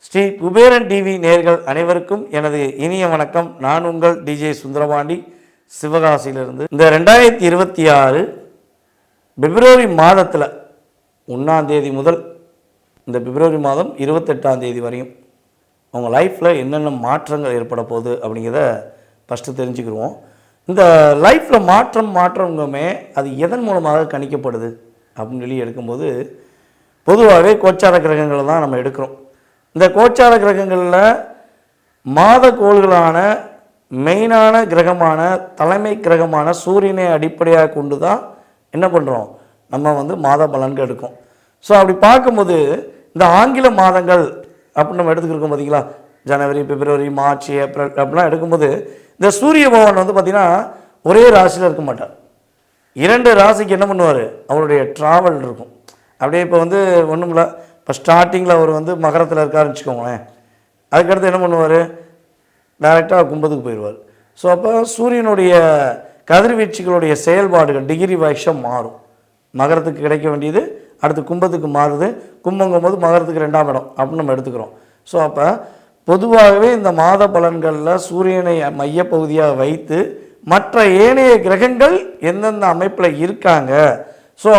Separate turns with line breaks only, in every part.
Sri Kuberan TV நேயர்கள் அனைவருக்கும் எனது இனிய வணக்கம். நான் உங்கள் டிஜே சுந்தரபாண்டி, சிவகாசியிலிருந்து. இந்த 2026 பிப்ரவரி மாதத்தில் 1ஆம் தேதி முதல் இந்த பிப்ரவரி மாதம் 28ஆம் தேதி வரையும் உங்கள் லைஃப்பில் என்னென்ன மாற்றங்கள் ஏற்பட போகுது அப்படிங்கிறத ஃபஸ்ட்டு தெரிஞ்சுக்கிடுவோம். இந்த லைஃப்பில் மாற்றங்குமே அது எதன் மூலமாக கணிக்கப்படுது அப்படின்னு சொல்லி எடுக்கும்போது பொதுவாகவே கோச்சார கிரகங்களை தான் நம்ம எடுக்கிறோம். இந்த கோச்சார கிரகங்களில் மாத கோள்களான மெயினான கிரகமான தலைமை கிரகமான சூரியனை அடிப்படையாக கொண்டு தான் என்ன பண்ணுறோம், நம்ம மாத பலன்கள் எடுக்கும். ஸோ அப்படி பார்க்கும்போது இந்த ஆங்கில மாதங்கள் அப்படின்னு நம்ம எடுத்துக்கிருக்கோம் பார்த்தீங்களா, ஜனவரி, பிப்ரவரி, மார்ச், ஏப்ரல் அப்படிலாம் எடுக்கும்போது இந்த சூரிய பகவான் பார்த்திங்கன்னா ஒரே ராசியில் இருக்க மாட்டார். 2 ராசிக்கு என்ன பண்ணுவார், அவருடைய ட்ராவல் இருக்கும். அப்படியே இப்போ ஒன்றும் இல்லை, இப்போ ஸ்டார்டிங்கில் அவர் மகரத்தில் இருக்காருன்னு வச்சுக்கோங்களேன். அதுக்கடுத்து என்ன பண்ணுவார், டைரெக்டாக கும்பத்துக்கு போயிடுவார். ஸோ அப்போ சூரியனுடைய கதிர்வீச்சுகளுடைய செயல்பாடுகள் டிகிரி வைஸாக மாறும். மகரத்துக்கு கிடைக்க வேண்டியது அடுத்து கும்பத்துக்கு மாறுது. கும்பங்கும்போது மகரத்துக்கு 2ஆம் இடம் அப்படின்னு நம்ம எடுத்துக்கிறோம். ஸோ அப்போ பொதுவாகவே இந்த மாத பலன்களில் சூரியனை மையப்பகுதியாக வைத்து மற்ற ஏனைய கிரகங்கள் எந்தெந்த அமைப்பில் இருக்காங்க, ஸோ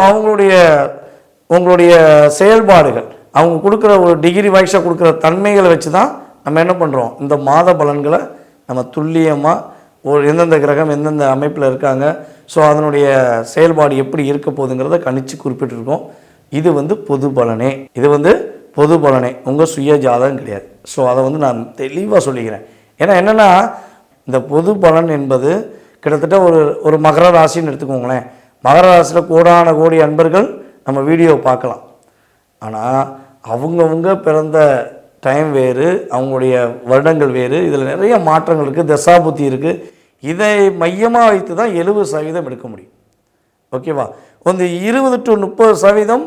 உங்களுடைய செயல்பாடுகள் அவங்க கொடுக்குற ஒரு டிகிரி வைஸாக கொடுக்குற தன்மைகளை வச்சு தான் நம்ம என்ன பண்ணுறோம், இந்த மாத பலன்களை நம்ம துல்லியமாக எந்தெந்த கிரகம் எந்தெந்த அமைப்பில் இருக்காங்க, ஸோ அதனுடைய செயல்பாடு எப்படி இருக்க போகுதுங்கிறத கணிச்சு குறிப்பிட்டிருக்கோம். இது பொது பலனே, பொது பலனே, உங்கள் சுய ஜாதகம் கிடையாது. ஸோ அதை நான் தெளிவாக சொல்லிக்கிறேன். ஏன்னா என்னென்னா, இந்த பொது பலன் என்பது கிட்டத்தட்ட ஒரு மகர ராசின்னு எடுத்துக்கோங்களேன். மகர ராசியில் கோடான கோடி அன்பர்கள் நம்ம வீடியோ பார்க்கலாம். ஆனால் அவங்கவுங்க பிறந்த டைம் வேறு, அவங்களுடைய வருடங்கள் வேறு, இதில் நிறைய மாற்றங்கள் இருக்குது, தசாபுத்தி இருக்குது. இதை மையமாக வைத்து தான் 70% எடுக்க முடியும். ஓகேவா? 20 to 30%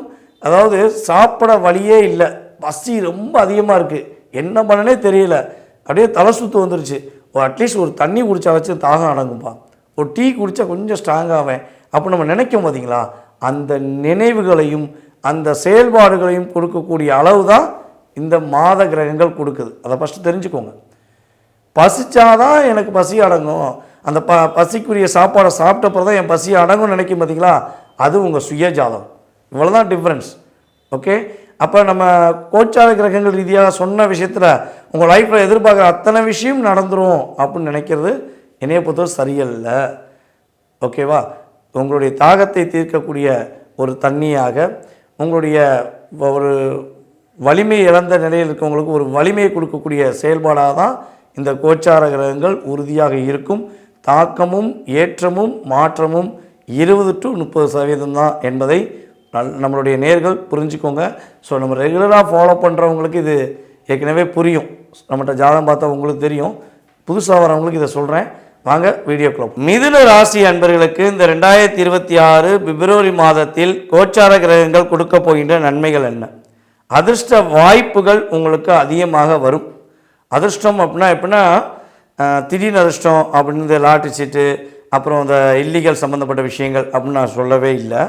அதாவது சாப்பிட வழியே இல்லை, பசி ரொம்ப அதிகமாக இருக்குது, என்ன பண்ணனே தெரியல, அப்படியே தலை சுற்று வந்துருச்சு. அட்லீஸ்ட் ஒரு தண்ணி குடித்தா வச்சு தாகம் அடங்குப்பா, ஒரு டீ குடித்தா கொஞ்சம் ஸ்ட்ராங்காவேன் அப்போ நம்ம நினைக்கும் பார்த்தீங்களா, அந்த நினைவுகளையும் அந்த செயல்பாடுகளையும் கொடுக்கக்கூடிய அளவு தான் இந்த மாத கிரகங்கள் கொடுக்குது. அதை ஃபஸ்ட்டு தெரிஞ்சுக்கோங்க. பசிச்சாதான் எனக்கு பசி அடங்கும், அந்த பசிக்குரிய சாப்பாடை சாப்பிட்டப்பறம் தான் என் பசி அடங்கும்னு நினைக்கும் பார்த்தீங்களா, அது உங்கள் சுய ஜாதகம். இவ்வளோதான் டிஃப்ரென்ஸ். ஓகே, அப்போ நம்ம கோச்சார கிரகங்கள் ரீதியாக சொன்ன விஷயத்தில் உங்கள் லைஃப்பில் எதிர்பார்க்குற அத்தனை விஷயம் நடந்துடும் அப்படின்னு நினைக்கிறது என்னைய பொறுத்தவரை சரியல்ல. ஓகேவா? உங்களுடைய தாகத்தை தீர்க்கக்கூடிய ஒரு தண்ணியாக, உங்களுடைய ஒரு வலிமை இழந்த நிலையில் இருக்கவங்களுக்கு ஒரு வலிமையை கொடுக்கக்கூடிய செயல்பாடாக தான் இந்த கோச்சார கிரகங்கள் உறுதியாக இருக்கும். தாக்கமும் ஏற்றமும் மாற்றமும் 20 to 30% தான் என்பதை நம்மளுடைய நேயர்கள் புரிஞ்சுக்கோங்க. ஸோ நம்ம ரெகுலராக ஃபாலோ பண்ணுறவங்களுக்கு இது ஏற்கனவே புரியும், நம்மகிட்ட ஜாதகம் பார்த்தா உங்களுக்கு தெரியும். புதுசாக வரவங்களுக்கு இதை சொல்கிறேன், வாங்க வீடியோக்குள்ள. மிதுன ராசி அன்பர்களுக்கு இந்த 2026 பிப்ரவரி மாதத்தில் கோச்சார கிரகங்கள் கொடுக்க போகின்ற நன்மைகள் என்ன? அதிர்ஷ்ட வாய்ப்புகள் உங்களுக்கு அதிகமாக வரும். அதிர்ஷ்டம் எப்படின்னா திடீர்னு அதிர்ஷ்டம் அப்படின்னு இந்த லாட்டரி சீட்டு, அப்புறம் இந்த இல்லீகல் சம்மந்தப்பட்ட விஷயங்கள் அப்படின்னு நான் சொல்லவே இல்லை.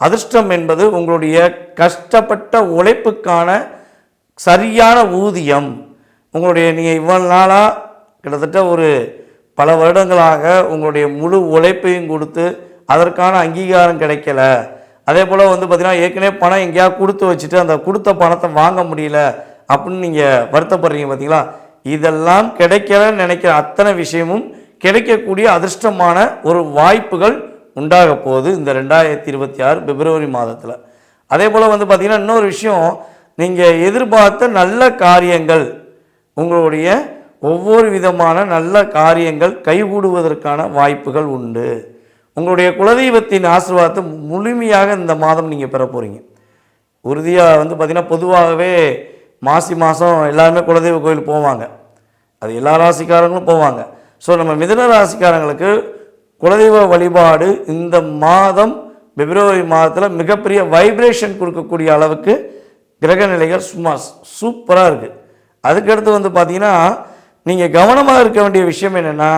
அதிர்ஷ்டம் என்பது உங்களுடைய கஷ்டப்பட்ட உழைப்புக்கான சரியான ஊதியம். உங்களுடைய நீங்கள் இவ்வளவு நாளாக கிட்டத்தட்ட ஒரு பல வருடங்களாக உங்களுடைய முழு உழைப்பையும் கொடுத்து அதற்கான அங்கீகாரம் கிடைக்கல, அதே போல் பார்த்திங்கன்னா ஏற்கனவே பணம் எங்கேயாவது கொடுத்து வச்சுட்டு அந்த கொடுத்த பணத்தை வாங்க முடியல அப்படின்னு நீங்கள் வருத்தப்படுறீங்க பார்த்தீங்களா, இதெல்லாம் கிடைக்கலன்னு நினைக்கிற அத்தனை விஷயமும் கிடைக்கக்கூடிய அதிர்ஷ்டமான ஒரு வாய்ப்புகள் உண்டாக போகுது இந்த 2026 பிப்ரவரி மாதத்தில். அதே போல் பார்த்திங்கன்னா இன்னொரு விஷயம், நீங்கள் எதிர்பார்த்த நல்ல காரியங்கள், உங்களுடைய ஒவ்வொரு விதமான நல்ல காரியங்கள் கைகூடுவதற்கான வாய்ப்புகள் உண்டு. உங்களுடைய குலதெய்வத்தின் ஆசீர்வாதத்தை முழுமையாக இந்த மாதம் நீங்கள் பெற போகிறீங்க. உறுதியாக பார்த்திங்கன்னா பொதுவாகவே மாசி மாதம் எல்லாருமே குலதெய்வ கோயில் போவாங்க, அது எல்லா ராசிக்காரங்களும் போவாங்க. ஸோ நம்ம மிதுன ராசிக்காரங்களுக்கு குலதெய்வ வழிபாடு இந்த மாதம் பிப்ரவரி மாதத்தில் மிகப்பெரிய வைப்ரேஷன் கொடுக்கக்கூடிய அளவுக்கு கிரக நிலைகள் சும்மா சூப்பராக இருக்குது. அதுக்கடுத்து பார்த்திங்கன்னா நீங்கள் கவனமாக இருக்க வேண்டிய விஷயம் என்னென்னா,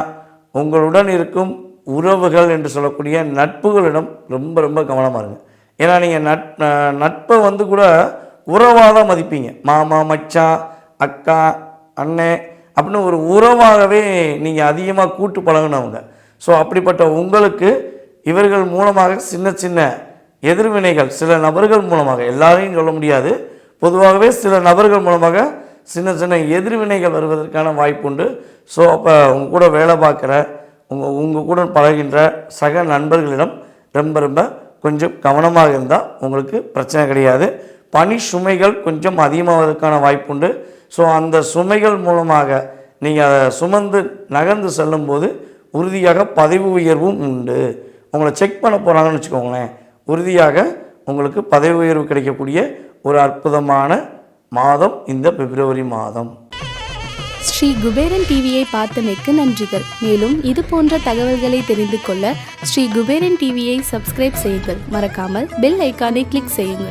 உங்களுடன் இருக்கும் உறவுகள் என்று சொல்லக்கூடிய நட்புகளிடம் ரொம்ப ரொம்ப கவனமாக இருங்க. ஏன்னா நீங்கள் நட்பை வந்து கூட உறவாக தான் மதிப்பீங்க. மாமா, மச்சான், அக்கா, அண்ணன் அப்படின்னு ஒரு உறவாகவே நீங்கள் அதிகமாக கூட்டு பழகினவங்க. ஸோ அப்படிப்பட்ட உங்களுக்கு இவர்கள் மூலமாக சின்ன சின்ன எதிர்வினைகள், சில நபர்கள் மூலமாக, எல்லாரையும் சொல்ல முடியாது, பொதுவாகவே சில நபர்கள் மூலமாக சின்ன சின்ன எதிர்வினைகள் வருவதற்கான வாய்ப்பு உண்டு. ஸோ அப்போ உங்கள் கூட வேலை பார்க்குற உங்கள் கூட பழகின்ற சக நண்பர்களிடம் ரொம்ப ரொம்ப கொஞ்சம் கவனமாக இருந்தால் உங்களுக்கு பிரச்சனை கிடையாது. பணி சுமைகள் கொஞ்சம் அதிகமாவதற்கான வாய்ப்பு உண்டு. ஸோ அந்த சுமைகள் மூலமாக நீங்கள் அதை சுமந்து நகர்ந்து செல்லும்போது உறுதியாக பதவி உயர்வும் உண்டு. உங்களை செக் பண்ண போகிறாங்கன்னு வச்சுக்கோங்களேன், உறுதியாக உங்களுக்கு பதவி உயர்வு கிடைக்கக்கூடிய ஒரு அற்புதமான மாதம் இந்த பிப்ரவரி மாதம்.
ஸ்ரீ குபேரன் டிவியை பார்த்தமைக்கு நன்றிகள். மேலும் இது போன்ற தகவல்களை தெரிந்து கொள்ள ஸ்ரீ குபேரன் டிவியை சப்ஸ்கிரைப் செய்யுங்கள். மறக்காமல் பெல் ஐக்கானை கிளிக் செய்யுங்கள்.